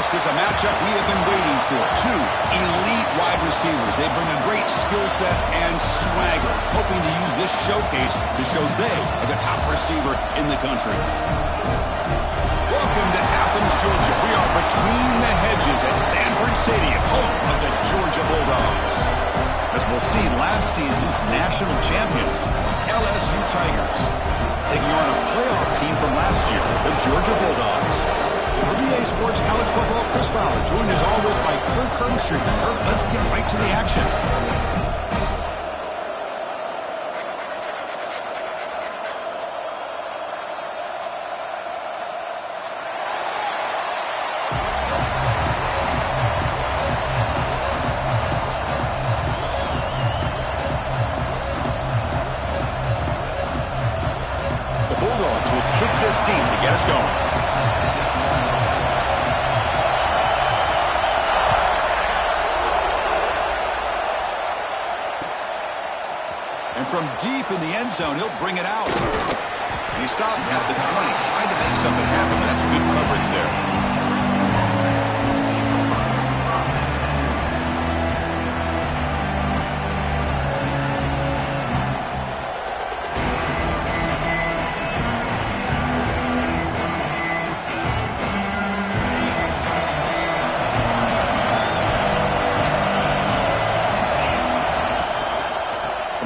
This is a matchup we have been waiting for. Two elite wide receivers. They bring a great skill set and swagger, hoping to use this showcase to show they are the top receiver in the country. Welcome to Athens, Georgia. We are between the hedges at Sanford Stadium, home of the Georgia Bulldogs. As we'll see, last season's national champions, LSU Tigers, taking on a playoff team from last year, the Georgia Bulldogs. For UGA Sports College Football, Chris Fowler, joined as always by Kirk Herbstreit. Kirk, let's get right to the action. From deep in the end zone, he'll bring it out. And he stopped at the 20, trying to make something happen. That's good coverage there.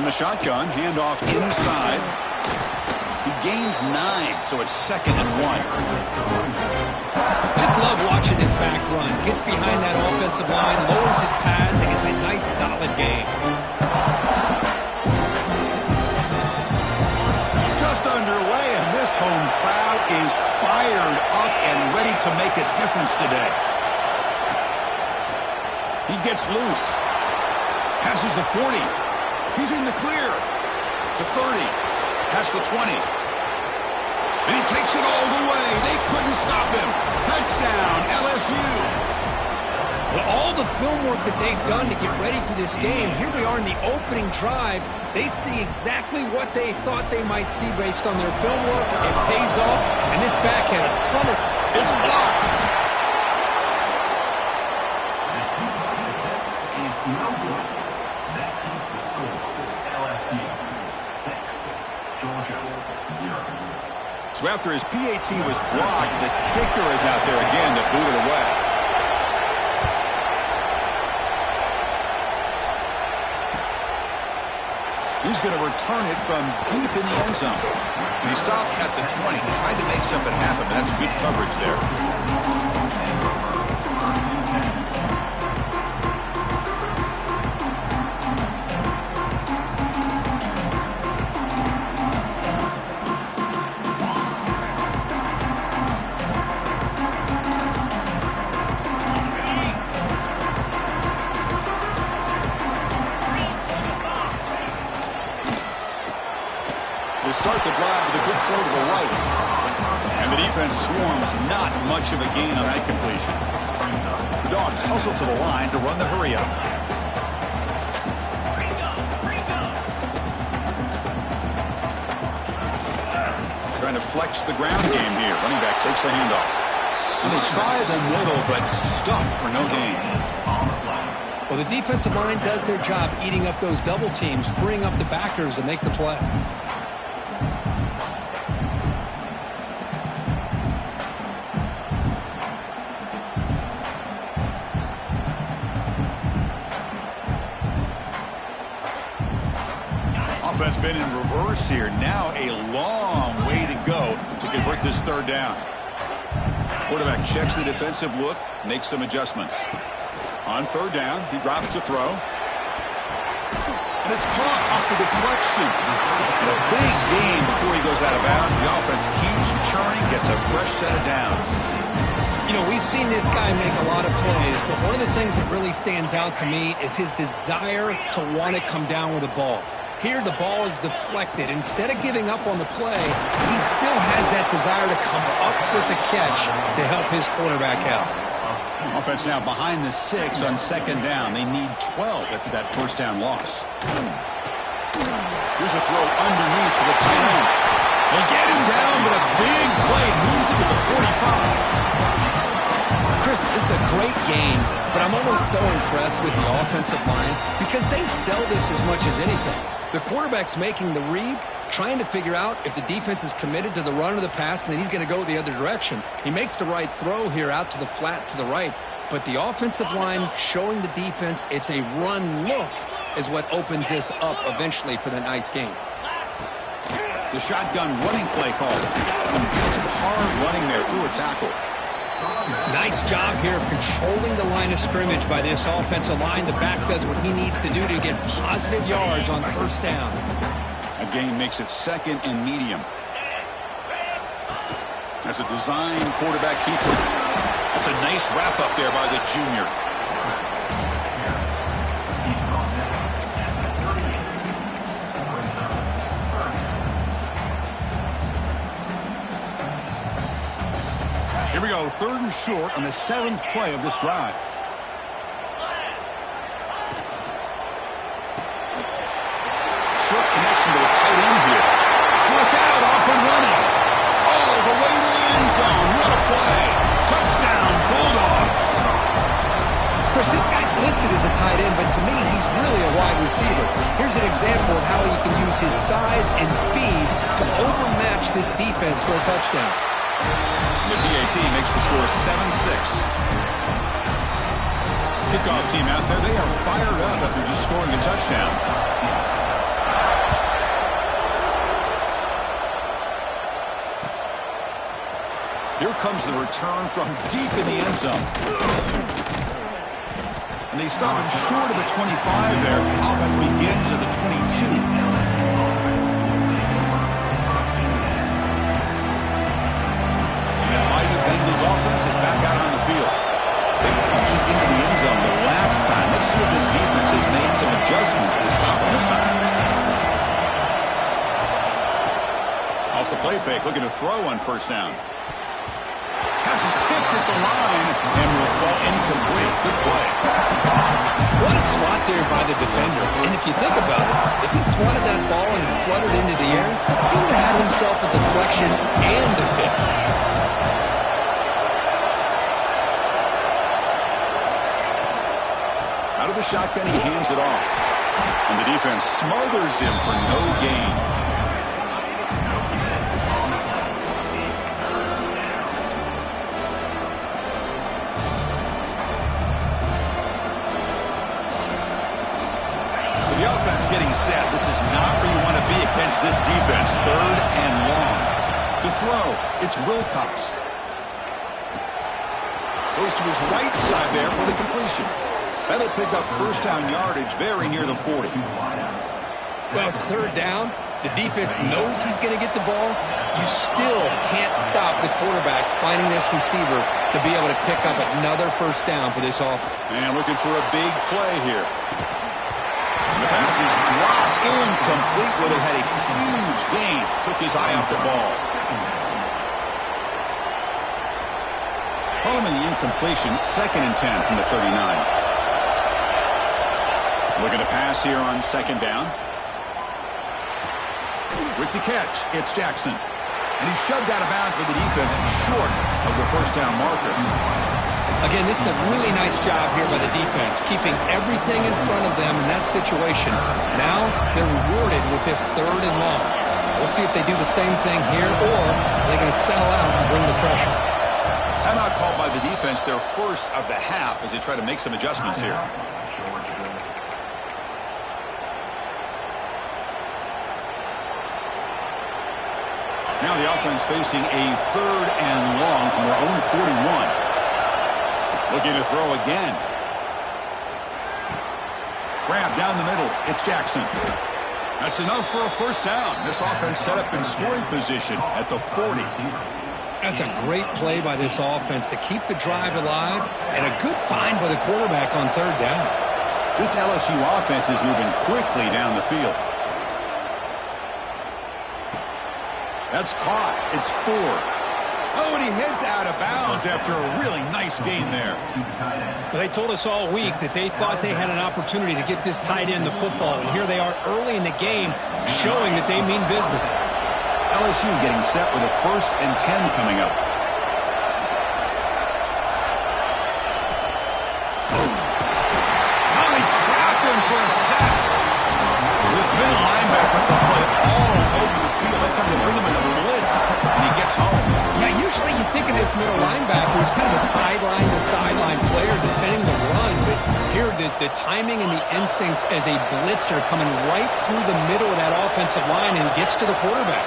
The shotgun, handoff inside. He gains 9, so it's 2nd and 1. Just love watching this back run. Gets behind that offensive line, lowers his pads, and gets a nice, solid gain. Just underway, and this home crowd is fired up and ready to make a difference today. He gets loose. Passes the 40. He's in the clear. The 30. Past the 20. And he takes it all the way. They couldn't stop him. Touchdown, LSU. Well, all the film work that they've done to get ready for this game, here we are in the opening drive. They see exactly what they thought they might see based on their film work. It pays off, and this back had a ton of... It's blocked. So after his PAT was blocked, the kicker is out there again to boot it away. He's going to return it from deep in the end zone. And he stopped at the 20, tried to make something happen. That's good coverage there. To start the drive with a good throw to the right. And the defense swarms, not much of a gain on that completion. The Dogs hustle to the line to run the hurry up. Trying to flex the ground game here. Running back takes the handoff. And they try the middle, but stuffed for no gain. Well, the defensive line does their job eating up those double teams, freeing up the backers to make the play. Offense been in reverse here. Now a long way to go to convert this 3rd down. Quarterback checks the defensive look, makes some adjustments. On 3rd down, he drops to throw. And it's caught off the deflection. And a big gain before he goes out of bounds. The offense keeps churning, gets a fresh set of downs. You know, we've seen this guy make a lot of plays, but one of the things that really stands out to me is his desire to want to come down with the ball. Here, the ball is deflected. Instead of giving up on the play, he still has that desire to come up with the catch to help his quarterback out. Offense now behind the 6 on 2nd down. They need 12 after that 1st down loss. Here's a throw underneath to the tight end. They get him down, but a big play moves into the 45. Chris, this is a great game, but I'm always so impressed with the offensive line because they sell this as much as anything. The quarterback's making the read, trying to figure out if the defense is committed to the run or the pass, and then he's going to go the other direction. He makes the right throw here out to the flat to the right, but the offensive line showing the defense it's a run look is what opens this up eventually for the nice game. The shotgun running play call. Some hard running there through a tackle. Nice job here of controlling the line of scrimmage by this offensive line. The back does what he needs to do to get positive yards on first down. A gain makes it 2nd and medium. That's a design quarterback keeper. That's a nice wrap up there by the junior. Here we go, 3rd and short on the 7th play of this drive. Short connection to the tight end here. Look out, off and running. All the way to the end zone. What a play. Touchdown, Bulldogs. Of course, this guy's listed as a tight end, but to me, he's really a wide receiver. Here's an example of how he can use his size and speed to overmatch this defense for a touchdown. The PAT makes the score 7-6. Kickoff team out there, they are fired up after just scoring a touchdown. Here comes the return from deep in the end zone. And they stop him short of the 25 there. Offense begins at the 22. Bengals offense is back out on the field. They punched it into the end zone the last time. Let's see if this defense has made some adjustments to stop him this time. Off the play fake, looking to throw on first down. Pass is tipped at the line and will fall incomplete. Good play. What a swat there by the defender. And if you think about it, if he swatted that ball and it fluttered into the air, he would have had himself a deflection and a pick. Out of the shotgun, he hands it off. And the defense smothers him for no gain. So the offense getting set. This is not where you want to be against this defense. 3rd and long. To throw, it's Wilcox. Goes to his right side there for the completion. That'll pick up first down yardage very near the 40. Well, it's 3rd down. The defense knows he's going to get the ball. You still can't stop the quarterback finding this receiver to be able to pick up another first down for this offense. And looking for a big play here. And the pass is dropped incomplete where they had a huge gain. Took his eye off the ball. Following the incompletion, 2nd and 10 from the 39. Looking to pass here on 2nd down. With the catch, it's Jackson. And he's shoved out of bounds with the defense short of the first down marker. Again, this is a really nice job here by the defense, keeping everything in front of them in that situation. Now they're rewarded with this 3rd and long. We'll see if they do the same thing here, or they're going to sell out and bring the pressure. Timeout called by the defense, their first of the half, as they try to make some adjustments here. Now the offense facing a 3rd and long from their own 41. Looking to throw again. Grab down the middle. It's Jackson. That's enough for a first down. This offense set up in scoring position at the 40. That's a great play by this offense to keep the drive alive, and a good find by the quarterback on 3rd down. This LSU offense is moving quickly down the field. That's caught. It's 4. Oh, and he heads out of bounds after a really nice gain there. Well, they told us all week that they thought they had an opportunity to get this tight end the football, and here they are early in the game showing that they mean business. LSU getting set with a 1st and 10 coming up. Oh, they trapped him for a sack. This middle linebacker can play all over the field. That's how they bring him in a blitz, and he gets home. Yeah, usually you think of this middle linebacker as kind of a sideline-to-sideline player defending the run, but here the timing and the instincts as a blitzer coming right through the middle of that offensive line, and he gets to the quarterback.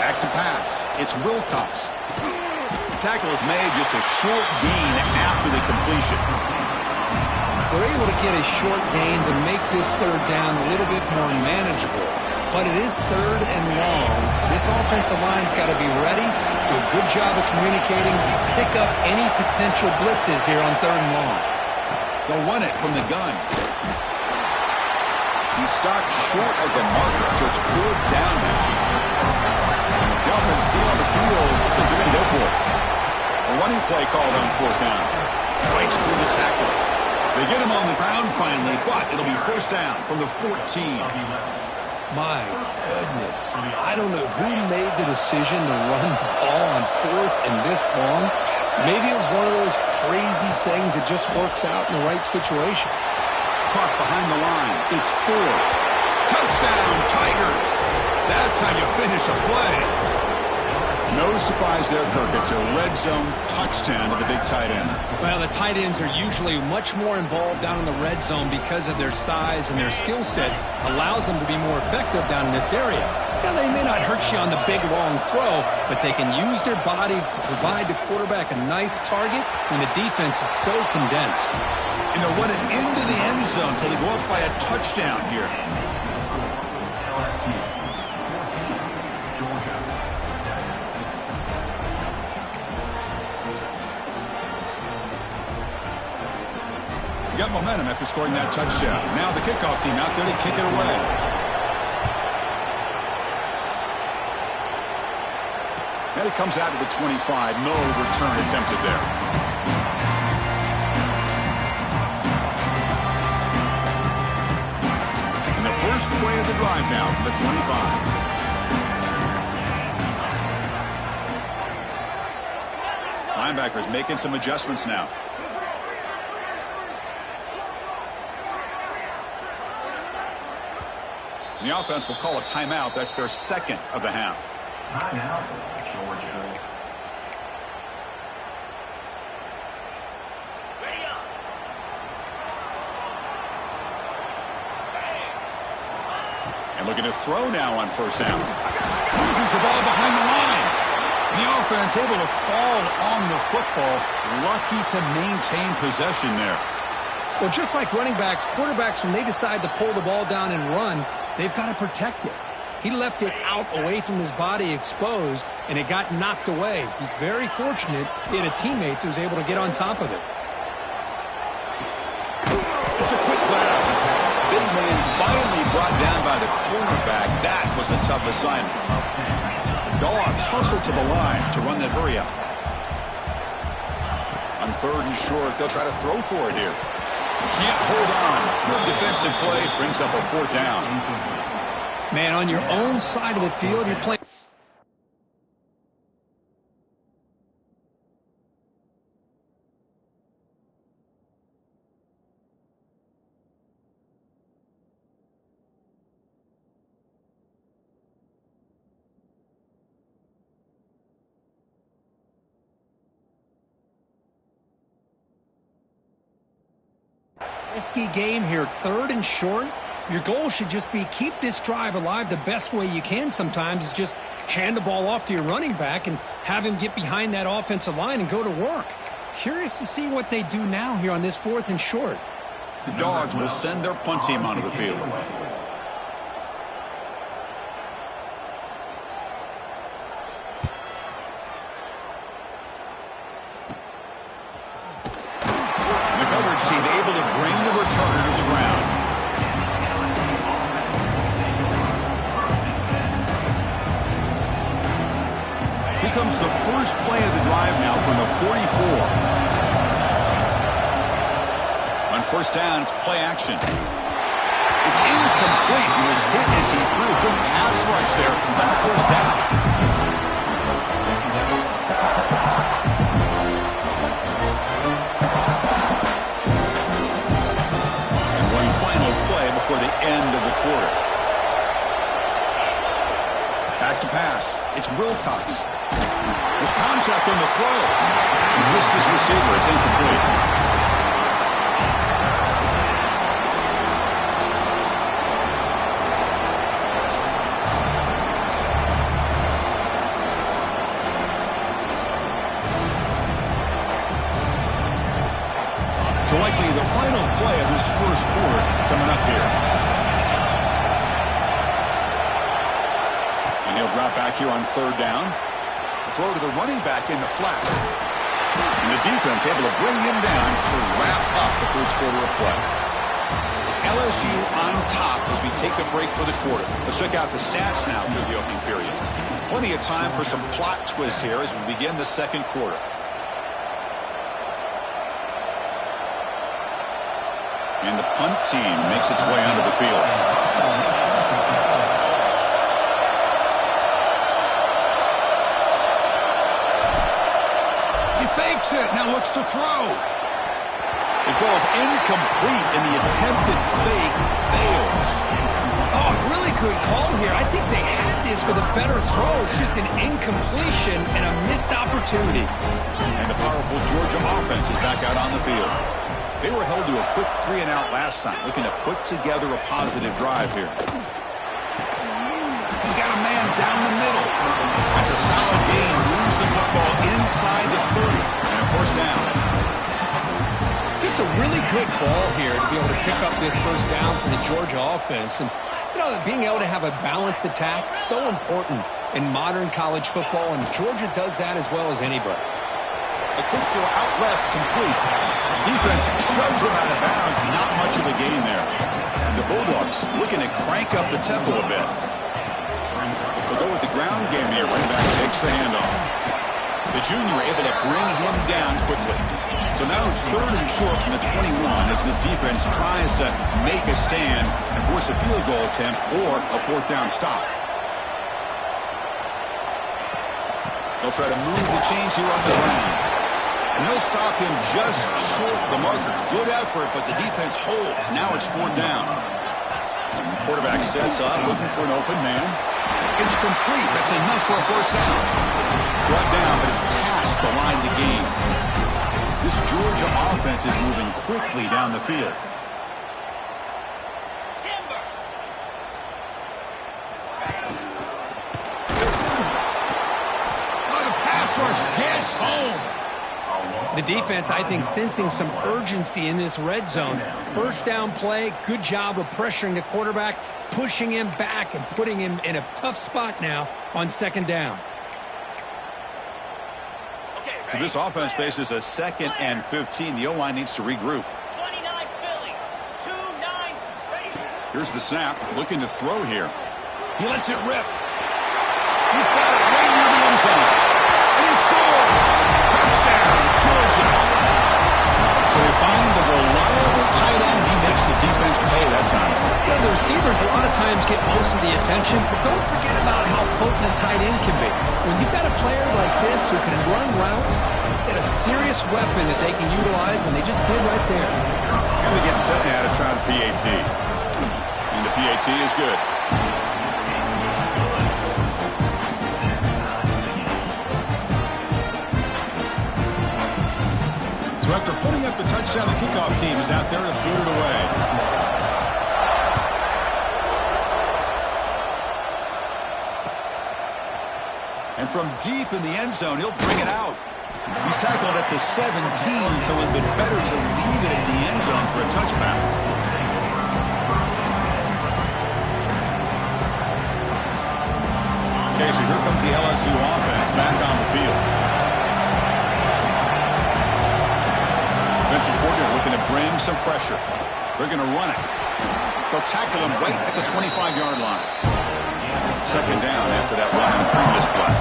Back to pass. It's Wilcox. The tackle is made, just a short gain after the completion. They're able to get a short gain to make this third down a little bit more manageable. But it is third and long, so this offensive line's got to be ready, do a good job of communicating, and pick up any potential blitzes here on third and long. They'll run it from the gun. He's stopped short of the marker, so it's fourth down now. The offense still on the field. Looks like they're going to go for it. A running play called on fourth down. Breaks through the tackle. They get him on the ground finally, but it'll be first down from the 14. My goodness. I don't know who made the decision to run the ball on fourth and this long. Maybe it was one of those crazy things that just works out in the right situation. Caught behind the line. It's 4. Touchdown, Tigers. That's how you finish a play. No surprise there, Kirk. It's a red zone touchdown to the big tight end. Well, the tight ends are usually much more involved down in the red zone because of their size and their skill set allows them to be more effective down in this area. Now, they may not hurt you on the big, long throw, but they can use their bodies to provide the quarterback a nice target when the defense is so condensed. And they'll run it into the end zone until they go up by a touchdown here. Got momentum after scoring that touchdown. Now the kickoff team out there to kick it away. And it comes out to the 25. No return attempted there. And the first play of the drive now from the 25. Linebackers making some adjustments now. The offense will call a timeout. That's their second of the half. Timeout, Georgia. And looking to throw now on first down. Loses the ball behind the line. The offense able to fall on the football. Lucky to maintain possession there. Well, just like running backs, quarterbacks, when they decide to pull the ball down and run, they've got to protect it. He left it out away from his body exposed, and it got knocked away. He's very fortunate he had a teammate who was able to get on top of it. It's a quick grab. Big man finally brought down by the cornerback. That was a tough assignment. Dogs hustle to the line to run that hurry up. On third and short, they'll try to throw for it here. Can't hold on. The defensive play brings up a fourth down. Man, on your own side of the field, you're playing. Risky game here, third and short. Your goal should just be keep this drive alive. The best way you can sometimes is just hand the ball off to your running back and have him get behind that offensive line and go to work. Curious to see what they do now here on this fourth and short. The Dogs will send their punt team onto the field. The coverage team able to bring the returner to the ground. Here comes the first play of the drive now from the 44. On first down, it's play action. It's incomplete. He was hit as he threw a good pass rush there on first down. Back to pass. It's Wilcox. There's contact on the throw. He missed his receiver. It's incomplete. So likely the final play of this first quarter coming up here. And he'll drop back here on third down. The throw to the running back in the flat. And the defense able to bring him down to wrap up the first quarter of play. It's LSU on top as we take a break for the quarter. Let's check out the stats now through the opening period. Plenty of time for some plot twists here as we begin the second quarter. And the punt team makes its way onto the field. He fakes it. Now looks to throw. It falls incomplete, and the attempted fake fails. Oh, really good call here. I think they had this with a better throw. It's just an incompletion and a missed opportunity. And the powerful Georgia offense is back out on the field. They were held to a quick 3-and-out last time, looking to put together a positive drive here. He's got a man down the middle. That's a solid gain. Moves the football inside the 30. And a first down. Just a really good ball here to be able to pick up this first down for the Georgia offense. And, you know, being able to have a balanced attack, so important in modern college football, and Georgia does that as well as anybody. A quick throw out left, complete. Defense shoves him out of bounds. Not much of a gain there. And the Bulldogs looking to crank up the tempo a bit. They'll go with the ground game here. Running back takes the handoff. The junior able to bring him down quickly. So now it's third and short from the 21 as this defense tries to make a stand and force a field goal attempt or a fourth down stop. They'll try to move the chains here on the ground. And they'll stop him just short of the marker. Good effort, but the defense holds. Now it's fourth down. Quarterback sets up, looking for an open man. It's complete. That's enough for a first down. Brought down, but it's past the line to gain. This Georgia offense is moving quickly down the field. Oh, the pass rush gets home. The defense, I think, sensing some urgency in this red zone. First down play, good job of pressuring the quarterback, pushing him back and putting him in a tough spot now on second down. So this offense faces a 2nd and 15. The O-line needs to regroup. Here's the snap, looking to throw here. He lets it rip. He's got it right near the end zone. And he scores! Touchdown, Georgia. So they find the reliable tight end. He makes the defense pay that time. You know, the receivers a lot of times get most of the attention, but don't forget about how potent a tight end can be. When you've got a player like this who can run routes, get a serious weapon that they can utilize, and they just did right there. And they get set now to try the PAT. And the PAT is good. So after putting up a touchdown, the kickoff team is out there to boot it away. And from deep in the end zone, he'll bring it out. He's tackled at the 17, so it would be better to leave it at the end zone for a touchback. Okay, so here comes the LSU offense back on the field. Defensive coordinator looking to bring some pressure. They're going to run it. They'll tackle him right at the 25-yard line. Second down after that run on the previous play.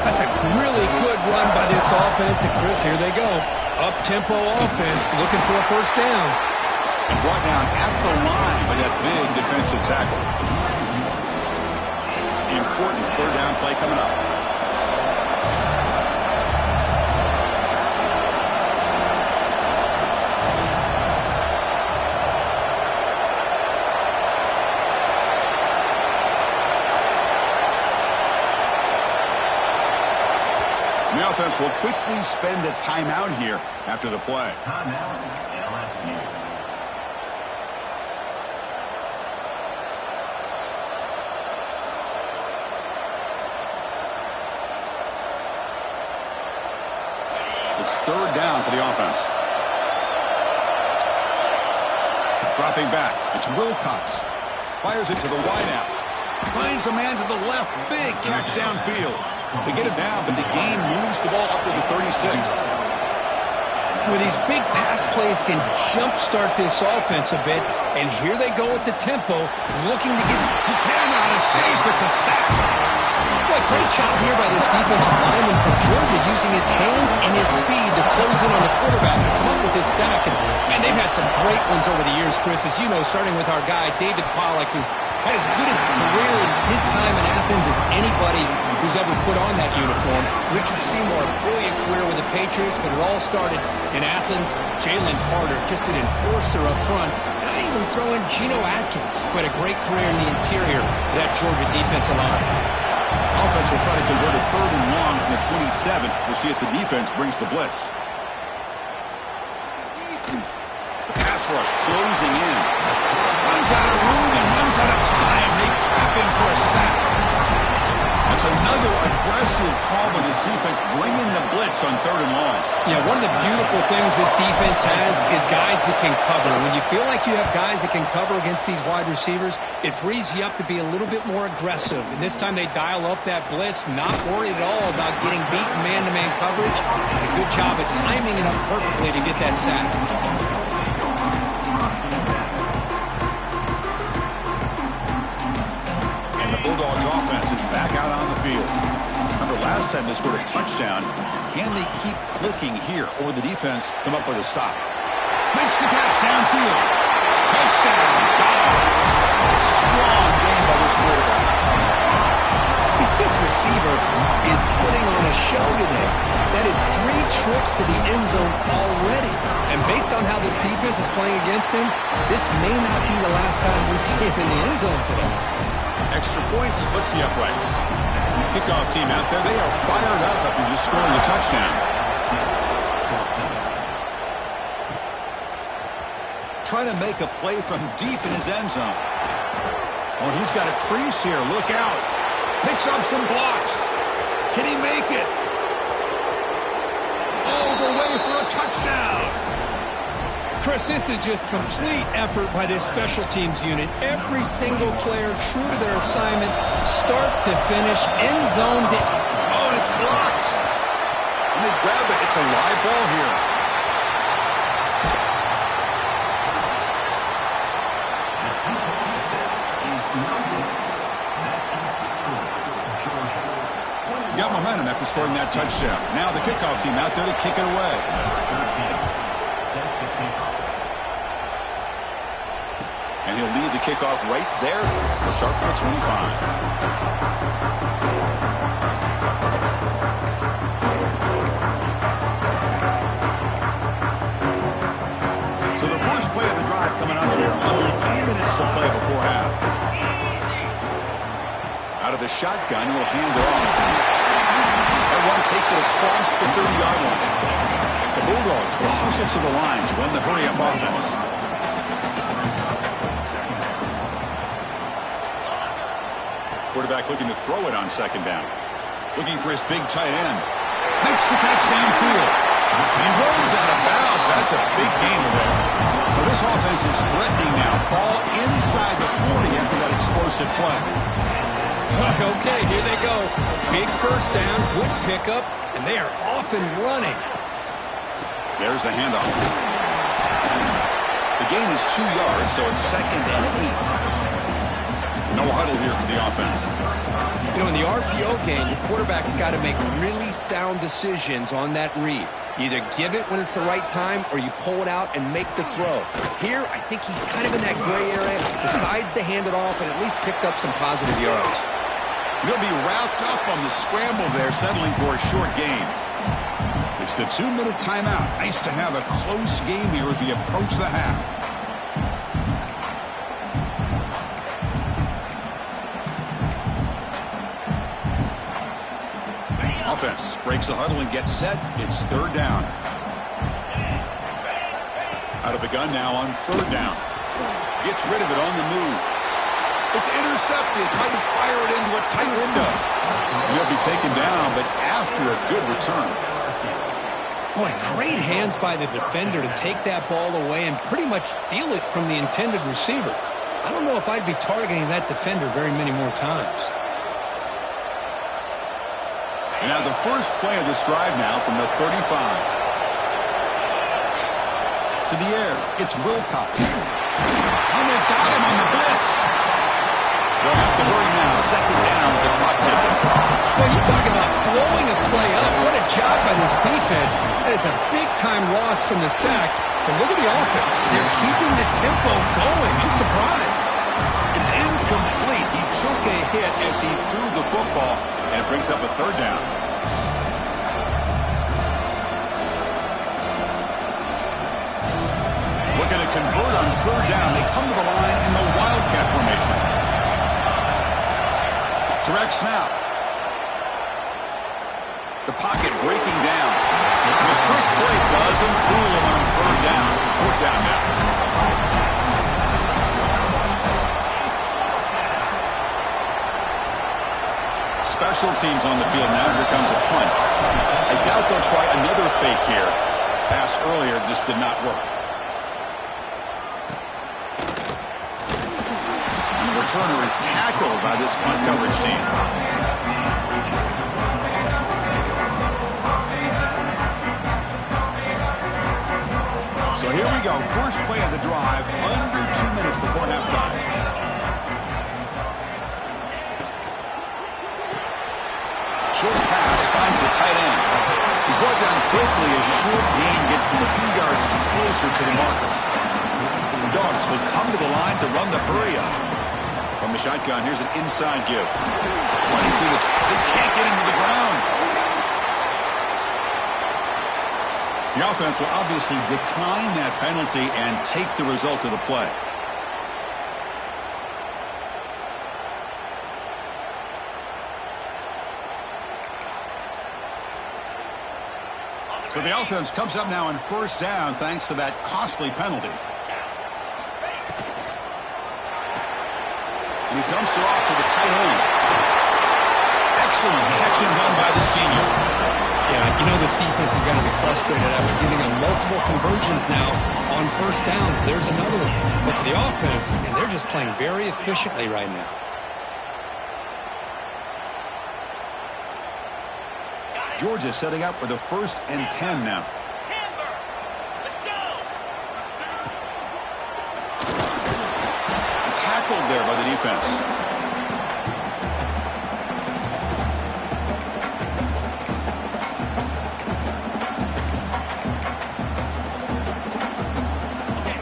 That's a really good run by this offense. And, Chris, here they go. Up-tempo offense looking for a first down. And brought down at the line by that big defensive tackle. The important third down play coming up. The offense will quickly spend a timeout here after the play. Timeout, LSU. It's third down for the offense. Dropping back. It's Wilcox. Fires it to the wideout. Finds a man to the left. Big catch downfield. They get it down, but the game moves the ball up to the 36. Well, these big pass plays can jumpstart this offense a bit, and here they go with the tempo, looking to get... He cannot escape. It's a sack. Boy, great job here by this defensive lineman from Georgia, using his hands and his speed to close in on the quarterback and come up with this sack. And, man, they've had some great ones over the years, Chris, as you know, starting with our guy, David Pollack, who had as good a career in his time in Athens as anybody who's ever put on that uniform. Richard Seymour, a brilliant career with the Patriots, but it all started in Athens. Jalen Carter, just an enforcer up front. And I even throw in Geno Atkins, who had a great career in the interior of that Georgia defensive line. Offense will try to convert a third and long from the 27. We'll see if the defense brings the blitz. The pass rush closing in. Runs out of room and runs out of time. They trap him for a sack. That's another aggressive call by this defense, bringing the blitz on third and long. Yeah, one of the beautiful things this defense has is guys that can cover. When you feel like you have guys that can cover against these wide receivers, it frees you up to be a little bit more aggressive. And this time they dial up that blitz, not worried at all about getting beaten man-to-man coverage. And a good job at timing it up perfectly to get that sack. Bulldogs offense is back out on the field. Remember, last time they scored a touchdown. Can they keep clicking here, or the defense come up with a stop? Makes the catch downfield. Touchdown, Dogs. Strong game by this quarterback. This receiver is putting on a show today. That is 3 trips to the end zone already. And based on how this defense is playing against him, this may not be the last time we see him in the end zone today. Extra point splits the uprights. Kickoff team out there. They are fired up after just scoring a touchdown. Trying to make a play from deep in his end zone. Oh, he's got a crease here. Look out. Picks up some blocks. Can he make it? All the way for a touchdown. Chris, this is just complete effort by this special teams unit. Every single player true to their assignment, start to finish, end zone. Oh, and it's blocked. And they grab it. It's a live ball here. Got momentum after scoring that touchdown. Now the kickoff team out there to kick it away. And he'll lead the kickoff right there. We'll start from the 25. So the first play of the drive coming up here. Under 3 minutes to play before half. Out of the shotgun, he'll hand it off. That one takes it across the 30-yard line. The Bulldogs will hustle to the line to run the hurry-up offense. Quarterback looking to throw it on second down. Looking for his big tight end. Makes the catch downfield. He rolls out of bounds. That's a big gain there. So this offense is threatening now. Ball inside the 40 after that explosive play. Okay, here they go. Big first down, good pickup, and they are off and running. There's the handoff. The gain is 2 yards, so it's 2nd and 8. No huddle here for the offense. You know, in the RPO game, the quarterback's got to make really sound decisions on that read. Either give it when it's the right time or you pull it out and make the throw. Here, I think he's kind of in that gray area, decides to hand it off and at least picked up some positive yards. He'll be wrapped up on the scramble there, settling for a short gain. It's the 2-minute timeout. Nice to have a close game here as we approach the half. Offense breaks the huddle and gets set. It's third down. Out of the gun now on third down. Gets rid of it on the move. It's intercepted. Tried to fire it into a tight window. And he'll be taken down, but after a good return. Boy, great hands by the defender to take that ball away and pretty much steal it from the intended receiver. I don't know if I'd be targeting that defender very many more times. And now the first play of this drive now from the 35. To the air, it's Wilcox. And they've got him on the blitz. They'll have to hurry now. Second down with the clock ticking. Well, you talk about blowing a play up. What a job by this defense. That is a big-time loss from the sack. But look at the offense. They're keeping the tempo going. I'm surprised. It's incomplete. He took a hit as he threw the football, and it brings up a third down. Looking to convert on third down. They come to the line in the Wildcat formation. Direct snap. The pocket breaking down. The trick break doesn't fool him on third down. Fourth down now. Special teams on the field now. Here comes a punt. I doubt they'll try another fake here. Pass earlier just did not work. The returner is tackled by this punt coverage team. So here we go. First play of the drive, under 2 minutes before halftime. Short pass finds the tight end. He's brought down quickly as short gain gets them a few yards closer to the marker. The Dogs will come to the line to run the hurry up. From the shotgun, here's an inside give. 23, they can't get him to the ground. The offense will obviously decline that penalty and take the result of the play. So the offense comes up now on first down thanks to that costly penalty. And he dumps it off to the tight end. Excellent catch and run by the senior. Yeah, you know this defense is going to be frustrated after giving them multiple conversions now on first downs. There's another one. But for the offense, and they're just playing very efficiently right now. Georgia setting up for the 1st and 10 now. Tackled there by the defense.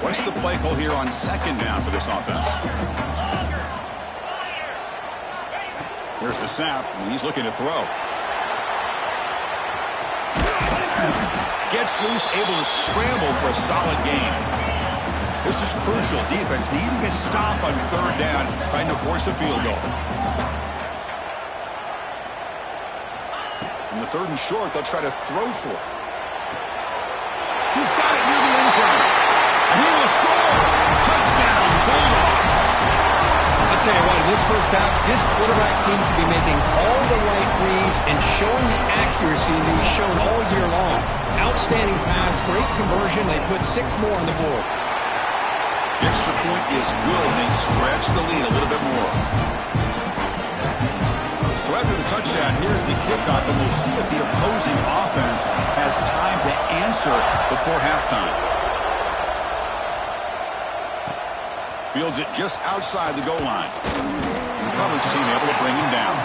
What's the play call here on second down for this offense? Here's the snap, and he's looking to throw. Gets loose, able to scramble for a solid gain. This is crucial. Defense needing a stop on third down, trying to force a field goal. In the 3rd and short, they'll try to throw for it. He's got it near the end zone. And he will score. Touchdown, Bulldogs. I'll tell you what, in this first half, this quarterback seems to be making all the right reads and showing the accuracy that he's shown all year long. Outstanding pass, great conversion. They put 6 more on the board. The extra point is good. They stretch the lead a little bit more. So after the touchdown, here's the kickoff, and we'll see if the opposing offense has time to answer before halftime. Fields it just outside the goal line. And the coverage team able to bring him down.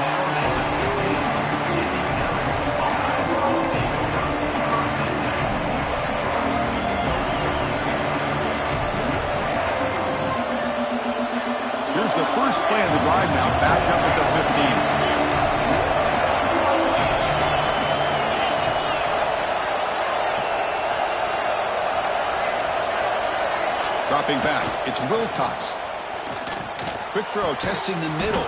Here's the first play of the drive now, backed up at the 15. Dropping back, it's Wilcox. Quick throw, testing the middle.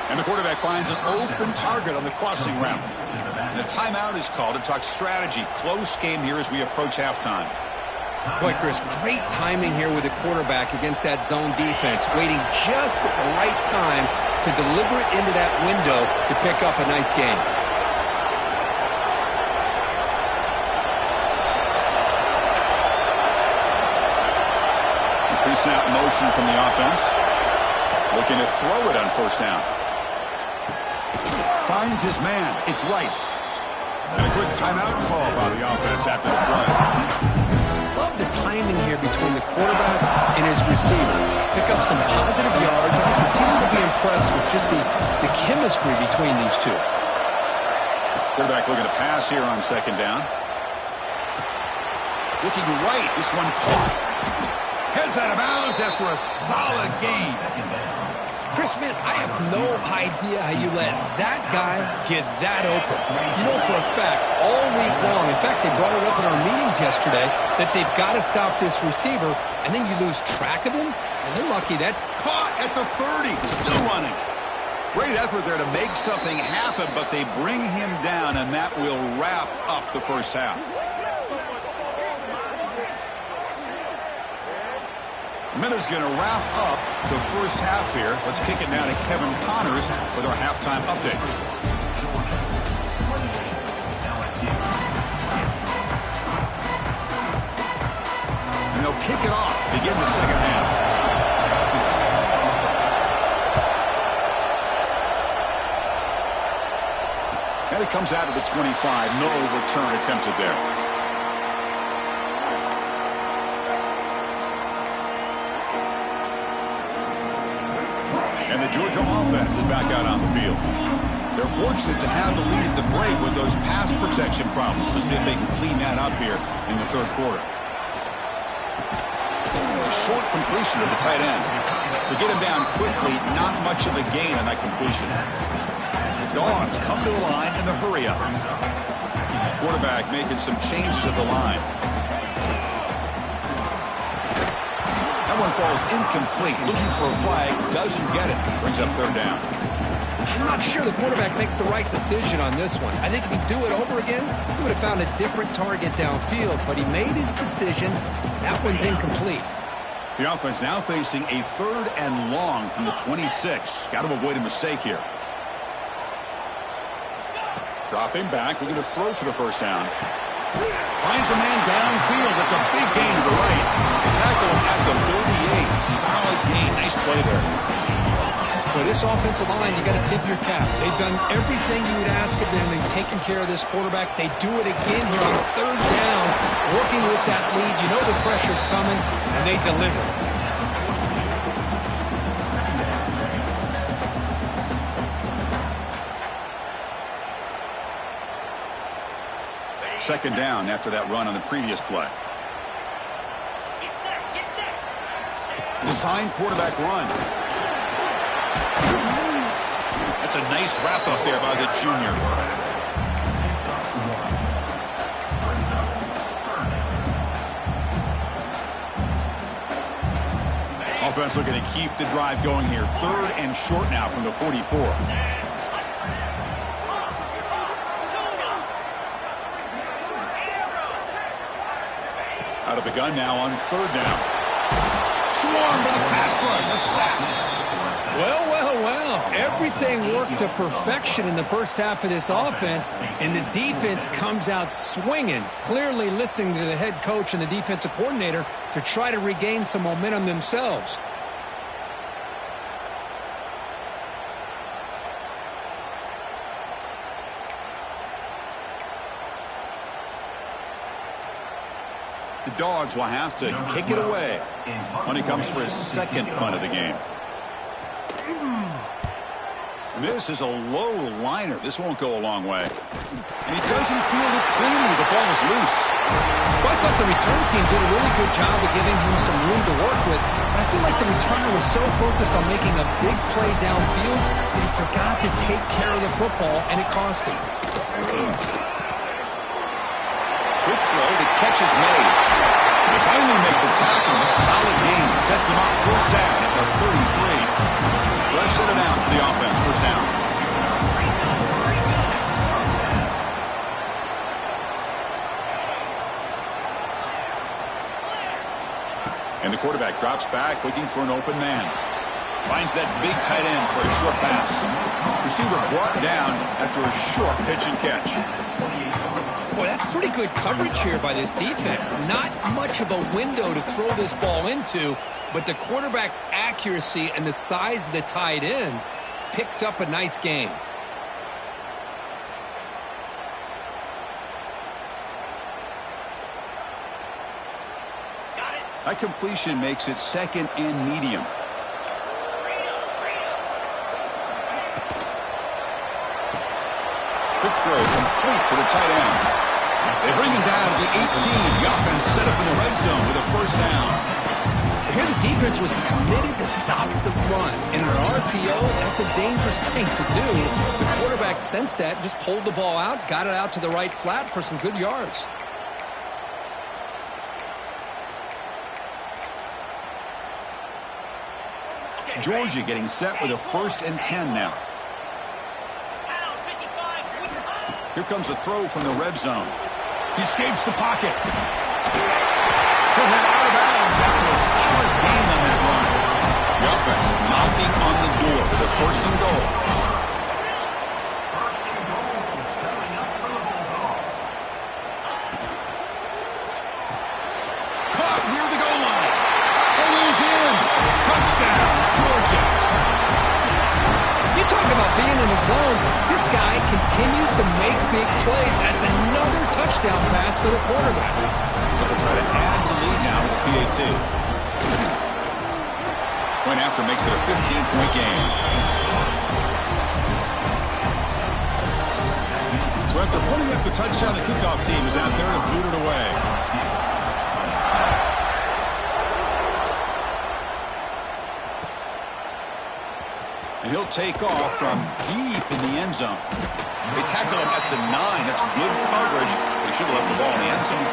And the quarterback finds an open target on the crossing route. And a timeout is called to talk strategy. Close game here as we approach halftime. Boy, Chris, great timing here with the quarterback against that zone defense, waiting just at the right time to deliver it into that window to pick up a nice gain. Pre-snap motion from the offense. Looking to throw it on first down. Finds his man. It's Rice. And a good timeout call by the offense after the play. Love the timing here between the quarterback and his receiver. Pick up some positive yards, and I continue to be impressed with just the chemistry between these two. Quarterback looking to pass here on second down. Looking right. This one caught. Heads out of bounds after a solid gain. Chris, man, I have no idea how you let that guy get that open. You know for a fact, all week long, in fact, they brought it up in our meetings yesterday, that they've got to stop this receiver, and then you lose track of him, and they're lucky that... Caught at the 30, still running. Great effort there to make something happen, but they bring him down, and that will wrap up the first half. Miller's going to wrap up the first half here. Let's kick it now to Kevin Connors with our halftime update. And they'll kick it off to begin the second half. And it comes out of the 25. No return attempted there. And the Georgia offense is back out on the field. They're fortunate to have the lead at the break with those pass protection problems. Let's see if they can clean that up here in the third quarter. A short completion to the tight end. To get him down quickly, not much of a gain on that completion. The Dogs come to the line in the hurry up. Quarterback making some changes at the line. One falls incomplete, looking for a flag, doesn't get it, brings up third down. I'm not sure the quarterback makes the right decision on this one. I think if he'd do it over again, he would have found a different target downfield, but he made his decision. That one's incomplete. The offense now facing a third and long from the 26. Got to avoid a mistake here. Dropping back, looking to throw for the first down. Finds a man downfield. That's a big gain to the right. They tackle him at the 38. Solid gain. Nice play there. For this offensive line, you got to tip your cap. They've done everything you would ask of them. They've taken care of this quarterback. They do it again here on third down, working with that lead. You know the pressure's coming, and they deliver. Second down after that run on the previous play. Design quarterback run. That's a nice wrap up there by the junior. Offense looking to keep the drive going here. Third and short now from the 44. Out of the gun now on third down. Swarmed by the pass rush. A sack. Well, well, well. Everything worked to perfection in the first half of this offense, and the defense comes out swinging, clearly listening to the head coach and the defensive coordinator to try to regain some momentum themselves. The Dogs will have to kick it away when he comes for his second punt of the game. And this is a low liner. This won't go a long way. And he doesn't field it cleanly. The ball is loose. Well, I thought the return team did a really good job of giving him some room to work with. But I feel like the returner was so focused on making a big play downfield that he forgot to take care of the football, and it cost him. Quick throw, the catch is made. They finally make the tackle. It's solid gain. Sets him up first down at the 33. Fresh set of downs for the offense. First down. And the quarterback drops back, looking for an open man. Finds that big tight end for a short pass. Receiver brought down after a short pitch and catch. Boy, that's pretty good coverage here by this defense. Not much of a window to throw this ball into, but the quarterback's accuracy and the size of the tight end picks up a nice gain. That completion makes it second and medium. Quick throw complete to the tight end. They bring him down to the 18. The offense set up in the red zone with a first down. Here the defense was committed to stop the run. And in an RPO, that's a dangerous thing to do. The quarterback sensed that, just pulled the ball out, got it out to the right flat for some good yards. Georgia getting set with a 1st and 10 now. Here comes a throw from the red zone. He escapes the pocket. He'll head out of bounds after a solid gain on that run. The offense knocking on the door with a 1st and goal. Caught near the goal line. And he's in. Touchdown, Georgia. You talk about being in the zone. This guy continues to make big plays. That's another touchdown pass for the quarterback. They'll try to add the lead now with the PAT. Point after makes it a 15-point game. So after putting up a touchdown, the kickoff team is out there to boot it away. And he'll take off from deep in the end zone. They tackle him at the 9. That's good coverage. They should have left the ball in the end zone.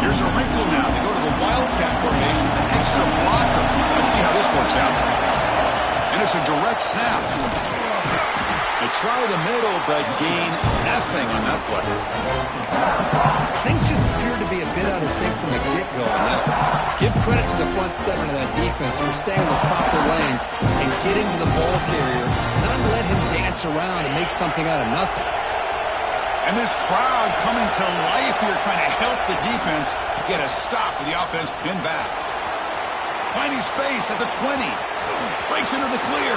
Here's a wrinkle now. They go to the Wildcat formation with an extra blocker. Let's see how this works out. And it's a direct snap. They try the middle, but gain nothing on that play. Things just appear to be a bit out of sync from the get-go on that one. Give credit to the front seven of that defense for staying in the proper lanes and getting to the ball carrier, not let him dance around and make something out of nothing. And this crowd coming to life here, trying to help the defense get a stop with the offense pinned back. Finding space at the 20. Breaks into the clear.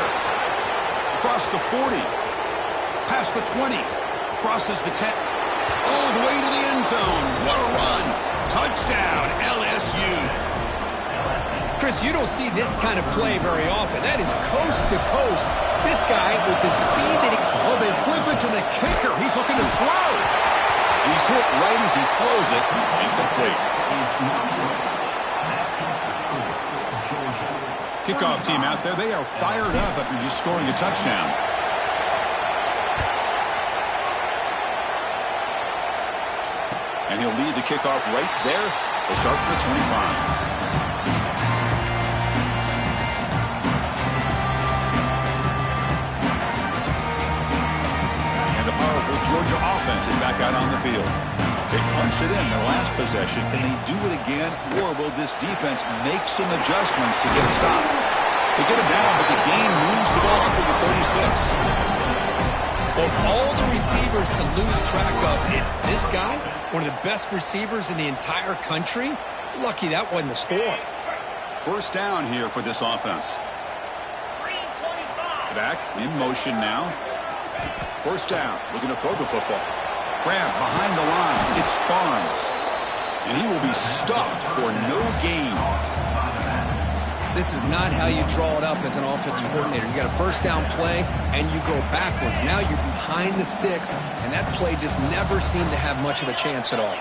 Across the 40. Past the 20. Crosses the 10. All the way to the end zone. What a run. Touchdown, LSU. Chris, you don't see this kind of play very often. That is coast to coast. This guy with the speed that he... Oh, they flip it to the kicker. He's looking to throw. He's hit right as he throws it. Incomplete. Kickoff team out there. They are fired up after just scoring a touchdown. And he'll lead the kickoff right there. We'll start with the 25. Powerful Georgia offense is back out on the field. They punched it in their last possession. Can they do it again, or will this defense make some adjustments to get a stop? They get it down, but the game moves the ball up to the 36. Of all the receivers to lose track of, it's this guy, one of the best receivers in the entire country. Lucky that wasn't a score. First down here for this offense. Back in motion now. First down, looking to throw the football. Grab behind the line. It's Barnes. And he will be stuffed for no gain. This is not how you draw it up as an offensive coordinator. You got a first down play, and you go backwards. Now you're behind the sticks, and that play just never seemed to have much of a chance at all.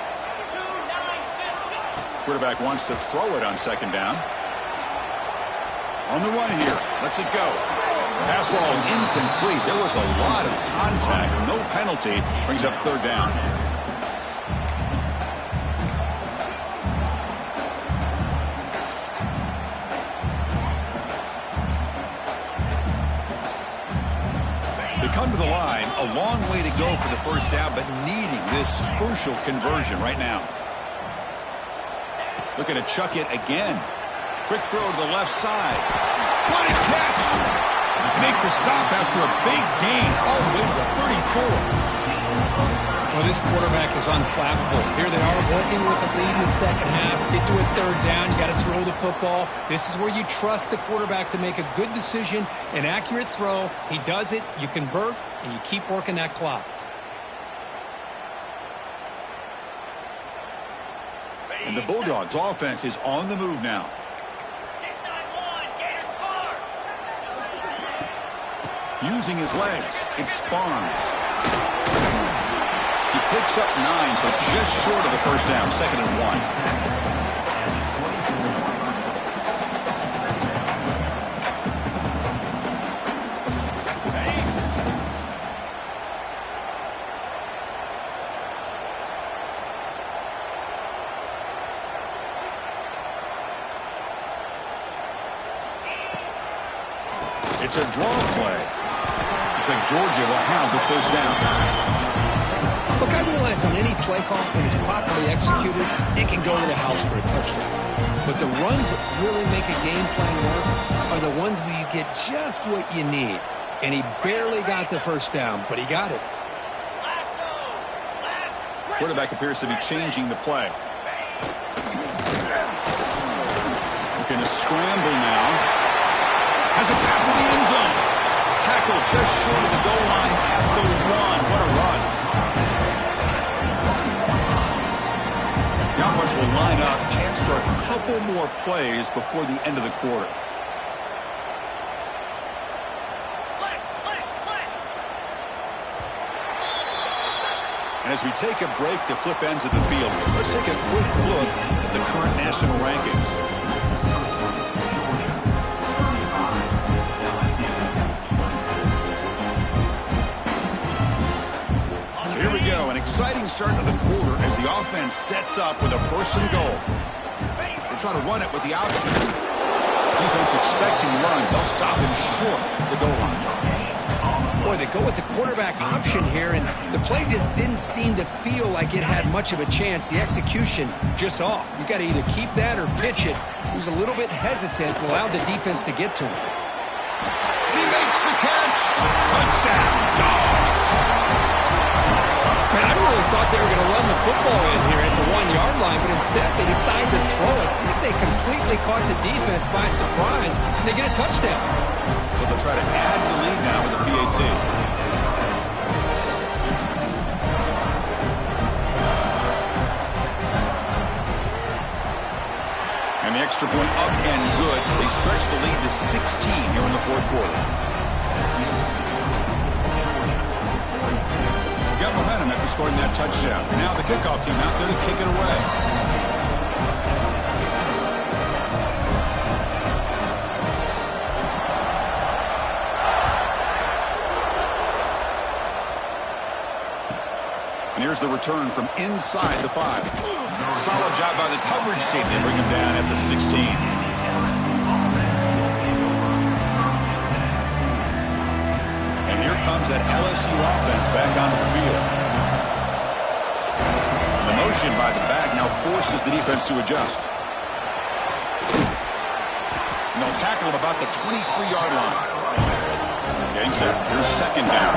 Quarterback wants to throw it on second down. On the run here. Lets it go. Pass ball is incomplete. There was a lot of contact. No penalty. Brings up third down. They come to the line. A long way to go for the first down, but needing this crucial conversion right now. Looking to chuck it again. Quick throw to the left side. What a catch! Make the stop after a big gain all the way to the 34. Well, this quarterback is unflappable. Here they are working with the lead in the second half. Get to a third down. You got to throw the football. This is where you trust the quarterback to make a good decision, an accurate throw. He does it, you convert, and you keep working that clock. And the Bulldogs offense is on the move now. 6-9-1, Gators score. Using his legs, it's Barnes. He picks up 9, so just short of the first down, 2nd and 1. It's a draw play. Looks like Georgia will have the first down. Look, I realize on any play call, when it's properly executed, it can go to the house for a touchdown. But the runs that really make a game plan work are the ones where you get just what you need. And he barely got the first down, but he got it. Quarterback appears to be changing the play. Looking to scramble now. Has a path to the end zone. Tackle just short of the goal line at the 1. What a run. The offense will line up. Chance for a couple more plays before the end of the quarter. And as we take a break to flip ends of the field, let's take a quick look at the current national rankings. Here we go, an exciting start to the quarter as the offense sets up with a 1st and goal. They'll try to run it with the option. Defense expecting run. They'll stop him short at the goal line. Boy, they go with the quarterback option here, and the play just didn't seem to feel like it had much of a chance. The execution just off. You got to either keep that or pitch it. He was a little bit hesitant, allowed the defense to get to him. He makes the catch. Touchdown, Dogs. Man, I really thought they were going to run the football in here at the 1-yard line, but instead they decided to throw it. I think they completely caught the defense by surprise, and they get a touchdown. So they'll try to add to the lead now with a PAT. And the extra point up and good. They stretch the lead to 16 here in the 4th quarter. Got momentum after scoring that touchdown. Now the kickoff team out there to kick it away. And here's the return from inside the 5. Solid job by the coverage team. They bring him down at the 16. Here comes that LSU offense back onto the field. The motion by the back now forces the defense to adjust. And they'll tackle him about the 23-yard line. Getting set. Here's 2nd down.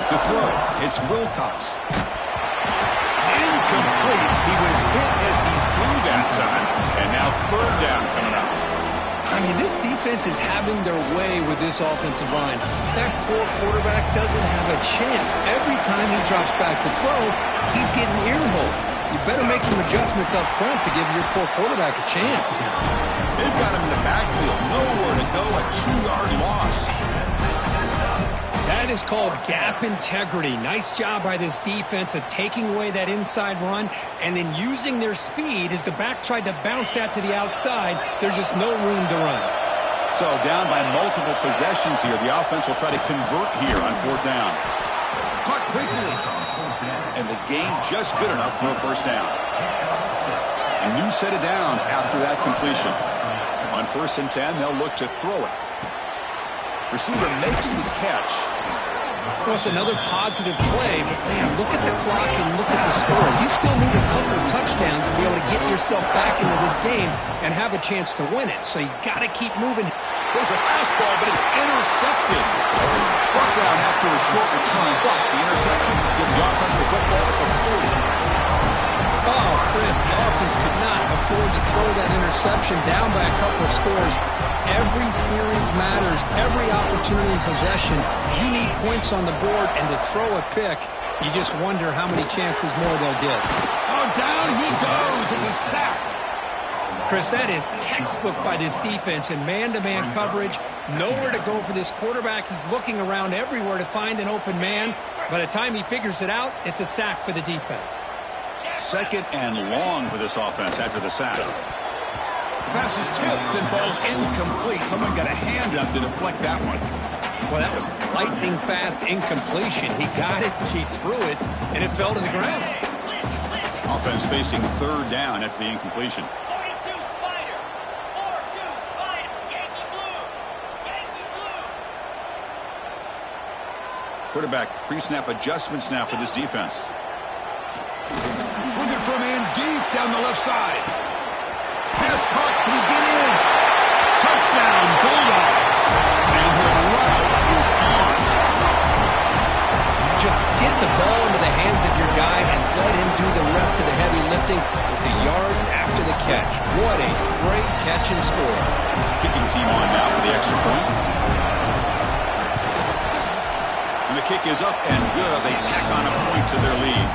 To throw, it's Wilcox. It's incomplete. He was hit as he threw that time. And now 3rd down coming up. I mean, this defense is having their way with this offensive line. That poor quarterback doesn't have a chance. Every time he drops back to throw, he's getting earholed. You better make some adjustments up front to give your poor quarterback a chance. They've got him in the backfield. Nowhere to go. A 2-yard loss. That is called gap integrity. Nice job by this defense of taking away that inside run and then using their speed as the back tried to bounce that to the outside. There's just no room to run. So down by multiple possessions here. The offense will try to convert here on 4th down. Caught quickly. And the gain just good enough for a 1st down. A new set of downs after that completion. On 1st and 10, they'll look to throw it. Receiver makes the catch. Well, it's another positive play, but man, look at the clock and look at the score. You still need a couple of touchdowns to be able to get yourself back into this game and have a chance to win it. So you got to keep moving. There's a fastball, but it's intercepted. Brought down after a short return, but the interception gives the offense the football at the 40. Oh, Chris, the offense could not afford to throw that interception down by a couple of scores. Every series matters. Every opportunity in possession. You need points on the board, and to throw a pick, you just wonder how many chances more they'll get. Oh, down he goes. It's a sack. Chris, that is textbook by this defense in man-to-man coverage. Nowhere to go for this quarterback. He's looking around everywhere to find an open man. By the time he figures it out, it's a sack for the defense. Second and long for this offense after the sack. The pass is tipped and falls incomplete. Someone got a hand up to deflect that one. Well, that was lightning-fast incompletion. He got it, he threw it, and it fell to the ground. Offense facing third down after the incompletion. 42 Spider. 4-2 Spider. Yankee blue. Yankee blue. Quarterback pre-snap adjustments now for this defense. Looking for a man deep down the left side. Pass caught. Can he get in? Touchdown, Bulldogs. And the route is on. Just get the ball into the hands of your guy and let him do the rest of the heavy lifting with the yards after the catch. What a great catch and score. Kicking team on now for the extra point. And the kick is up and good. They tack on a point to their lead.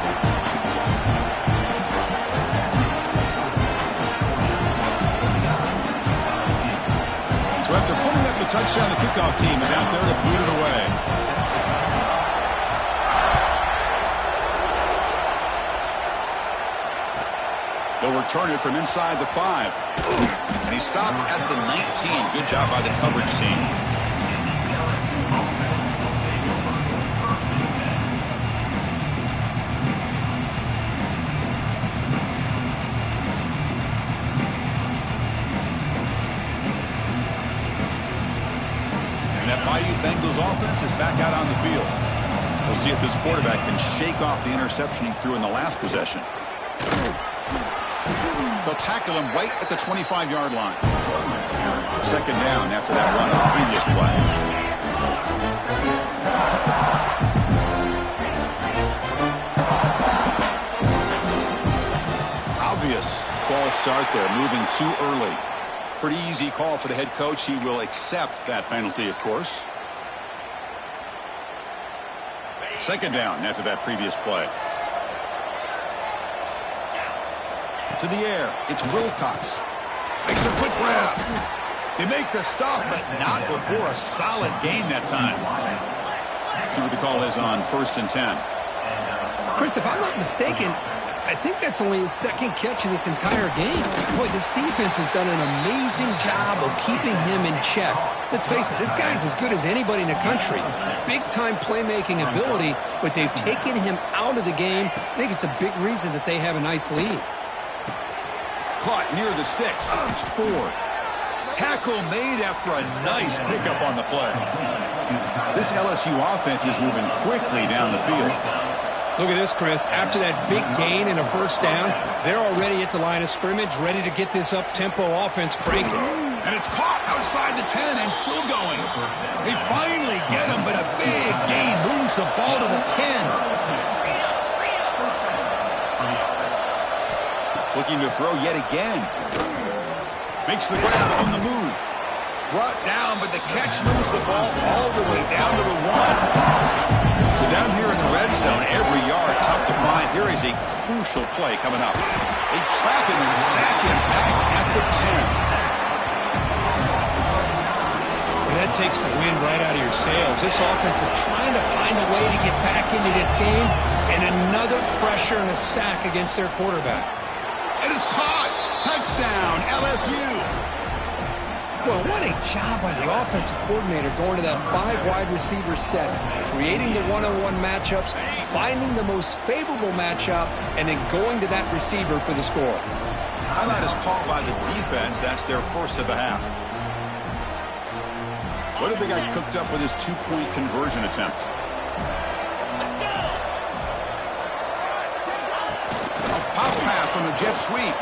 So after putting up the touchdown, the kickoff team is out there to boot it away. They'll return it from inside the 5. And he stopped at the 19. Good job by the coverage team. Bengals offense is back out on the field. We'll see if this quarterback can shake off the interception he threw in the last possession. They'll tackle him right at the 25-yard line. Second down after that run on the previous play. Obvious false start there, moving too early. Pretty easy call for the head coach. He will accept that penalty, of course. Second down after that previous play. To the air. It's Wilcox. Makes a quick grab. They make the stop, but not before a solid gain that time. See what the call is on 1st and 10. Chris, if I'm not mistaken, I think that's only his second catch of this entire game. Boy, this defense has done an amazing job of keeping him in check. Let's face it, this guy's as good as anybody in the country. Big-time playmaking ability, but they've taken him out of the game. I think it's a big reason that they have a nice lead. Caught near the sticks. It's Ford. Tackle made after a nice pickup on the play. This LSU offense is moving quickly down the field. Look at this, Chris. After that big gain and a first down, they're already at the line of scrimmage, ready to get this up-tempo offense cranking. And it's caught outside the 10 and still going. They finally get him, but a big gain moves the ball to the 10. Looking to throw yet again. Makes the grab on the move. Brought down, but the catch moves the ball all the way down to the 1. So down here in the red zone, every yard tough to find. Here is a crucial play coming up. They trap him and sack him back at the 10. Well, that takes the wind right out of your sails. This offense is trying to find a way to get back into this game, and another pressure and a sack against their quarterback. And it's caught. Touchdown, LSU. Well, what a job by the offensive coordinator going to that 5 wide receiver set, creating the one-on-one matchups, finding the most favorable matchup, and then going to that receiver for the score. Timeout is called by the defense. That's their first of the half. What have they got cooked up for this two-point conversion attempt? A pop pass on the jet sweep.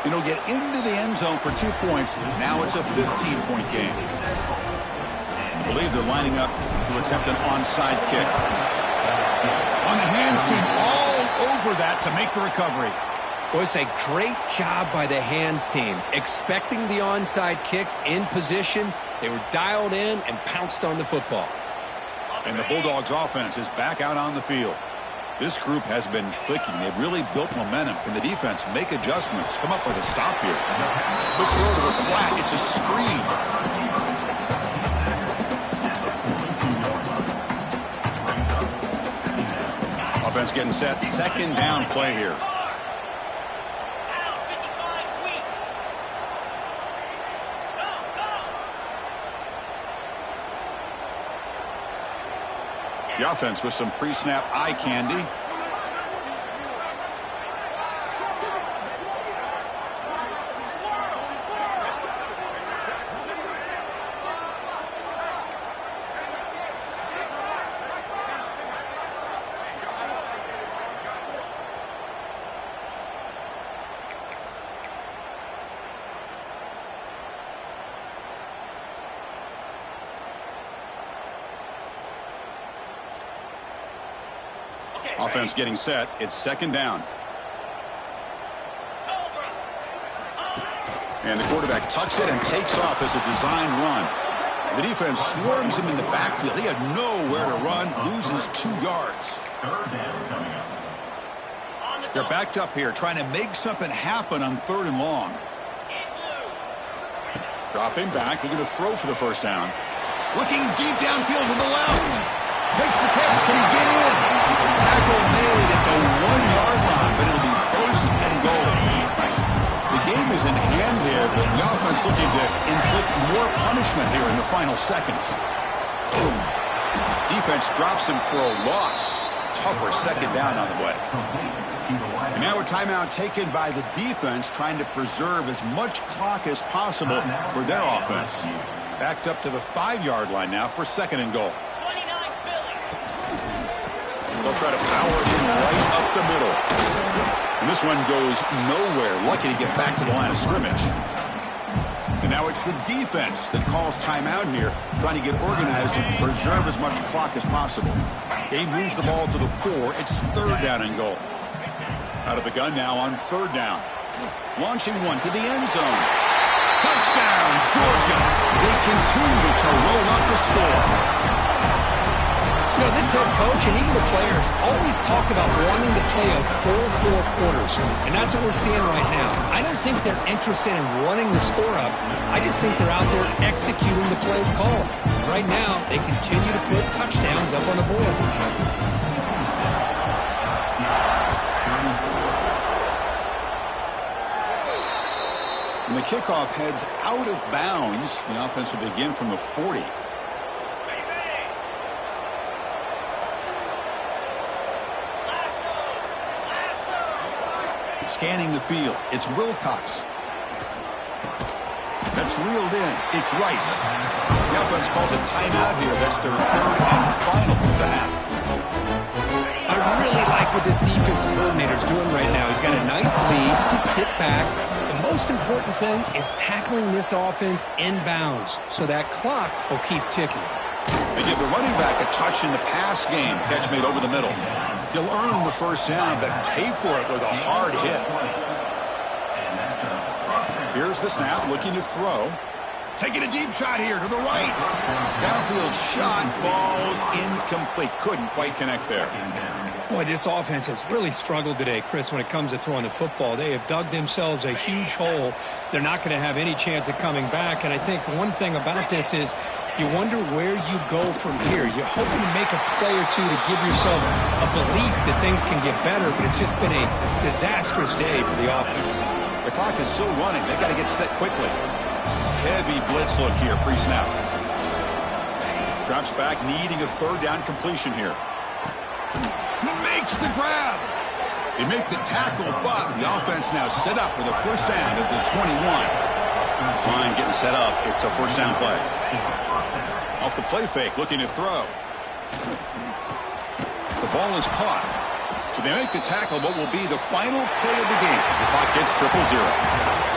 It'll get into the end zone for 2 points. Now it's a 15-point game. I believe they're lining up to attempt an onside kick. On the hands team, all over that to make the recovery. Well, it's a great job by the hands team. Expecting the onside kick in position, they were dialed in and pounced on the football. And the Bulldogs offense is back out on the field. This group has been clicking. They've really built momentum. Can the defense make adjustments? Come up with a stop here. Quick throw to the flat. It's a screen. Offense getting set. Second down play here. The offense with some pre-snap eye candy. Offense getting set. It's second down. And the quarterback tucks it and takes off as a design run. The defense swarms him in the backfield. He had nowhere to run. Loses 2 yards. They're backed up here trying to make something happen on 3rd and long. Dropping back. They're going to throw for the first down. Looking deep downfield to the left. Makes the catch. Can he get in? Tackle made at the 1-yard line, but it'll be 1st and goal. The game is in hand here, but the offense looking to inflict more punishment here in the final seconds. Defense drops him for a loss. Tougher second down on the way. And now a timeout taken by the defense, trying to preserve as much clock as possible for their offense. Backed up to the 5-yard line now for 2nd and goal. They'll try to power it in right up the middle. And this one goes nowhere. Lucky to get back to the line of scrimmage. And now it's the defense that calls timeout here, trying to get organized and preserve as much clock as possible. He moves the ball to the 4. It's 3rd down and goal. Out of the gun now on 3rd down. Launching one to the end zone. Touchdown, Georgia. They continue to roll up the score. You know, this head coach and even the players always talk about wanting to play a full 4 quarters, and that's what we're seeing right now. I don't think they're interested in running the score up. I just think they're out there executing the plays called. Right now, they continue to put touchdowns up on the board. When the kickoff heads out of bounds, the offense will begin from the 40. Scanning the field. It's Wilcox. That's reeled in. It's Rice. The offense calls a timeout here. That's their 3rd and final of the half. I really like what this defensive coordinator's doing right now. He's got a nice lead. Just sit back. The most important thing is tackling this offense inbounds so that clock will keep ticking. They give the running back a touch in the pass game. Catch made over the middle. He'll earn the first down, but pay for it with a hard hit. Here's the snap, looking to throw. Taking a deep shot here to the right. Downfield shot falls incomplete. Couldn't quite connect there. Boy, this offense has really struggled today, Chris, when it comes to throwing the football. They have dug themselves a huge hole. They're not going to have any chance of coming back. And I think one thing about this is you wonder where you go from here. You're hoping to make a play or two to give yourself a belief that things can get better, but it's just been a disastrous day for the offense. The clock is still running. They got to get set quickly. Heavy blitz look here, pre-snap. Drops back, needing a 3rd down completion here. He makes the grab. They make the tackle, but the offense now set up with a first down at the 21. This line getting set up. It's a first down play. Off the play fake, looking to throw. The ball is caught. So they make the tackle, but will be the final play of the game as the clock hits 0-0.